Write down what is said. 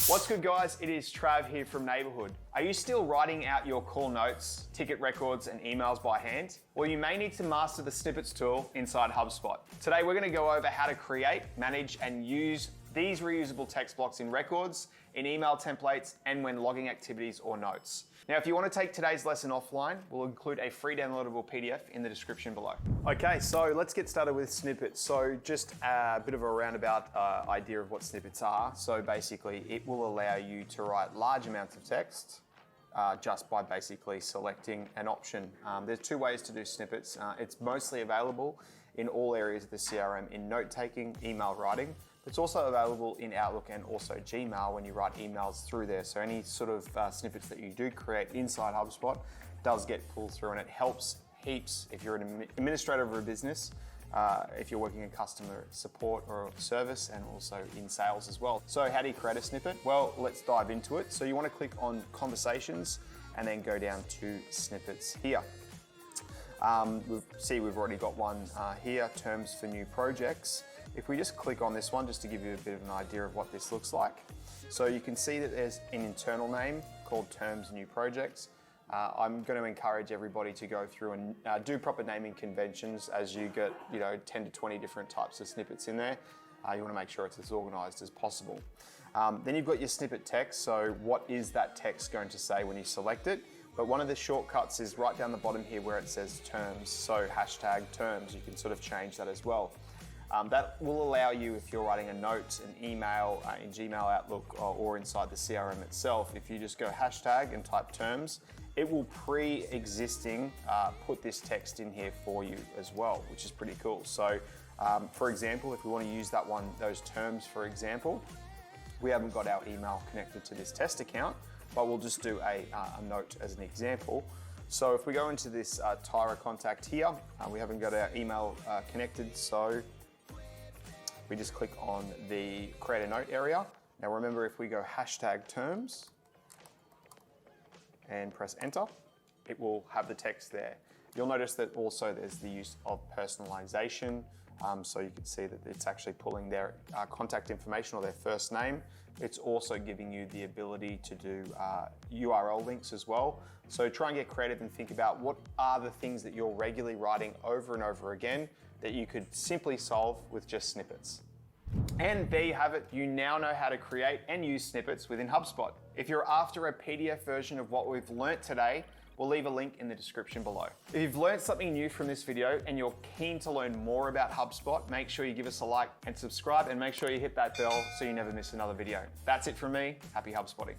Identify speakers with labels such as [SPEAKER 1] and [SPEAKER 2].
[SPEAKER 1] What's good, guys? It is Trav here from Neighbourhood. Are you still writing out your call notes, ticket records, and emails by hand? Well, you may need to master the Snippets tool inside HubSpot. Today, we're going to go over how to create, manage, and use these reusable text blocks in records, in email templates, and when logging activities or notes. Now, if you want to take today's lesson offline, we'll include a free downloadable PDF in the description below. Okay, so let's get started with snippets. So just a bit of a roundabout idea of what snippets are. So basically, it will allow you to write large amounts of text just by basically selecting an option. There's two ways to do snippets. It's mostly available in all areas of the CRM in note-taking, email writing. It's also available in Outlook and also Gmail when you write emails through there. So any sort of snippets that you do create inside HubSpot does get pulled through, and it helps heaps if you're an administrator of a business, if you're working in customer support or service, and also in sales as well. So how do you create a snippet? Well, let's dive into it. So you want to click on conversations and then go down to snippets here. We've already got one here, terms for new projects. If we just click on this one, just to give you a bit of an idea of what this looks like. So you can see that there's an internal name called terms new projects. I'm going to encourage everybody to go through and do proper naming conventions as you get 10 to 20 different types of snippets in there. You want to make sure it's as organized as possible. Then you've got your snippet text. So what is that text going to say when you select it? But one of the shortcuts is right down the bottom here where it says terms. So hashtag terms, you can sort of change that as well. That will allow you, if you're writing a note, an email in Gmail, Outlook, or inside the CRM itself, if you just go hashtag and type terms, it will pre-existing put this text in here for you as well, which is pretty cool. So for example, if we want to use those terms, for example, we haven't got our email connected to this test account, but we'll just do a note as an example. So if we go into this Tyra contact here, we haven't got our email connected, so we just click on the create a note area. Now remember, if we go hashtag terms and press enter, it will have the text there. You'll notice that also there's the use of personalization. So you can see that it's actually pulling their contact information or their first name. It's also giving you the ability to do URL links as well. So try and get creative and think about what are the things that you're regularly writing over and over again that you could simply solve with just snippets. And there you have it. You now know how to create and use snippets within HubSpot. If you're after a PDF version of what we've learnt today, we'll leave a link in the description below. If you've learned something new from this video and you're keen to learn more about HubSpot, make sure you give us a like and subscribe, and make sure you hit that bell so you never miss another video. That's it from me. Happy HubSpotting.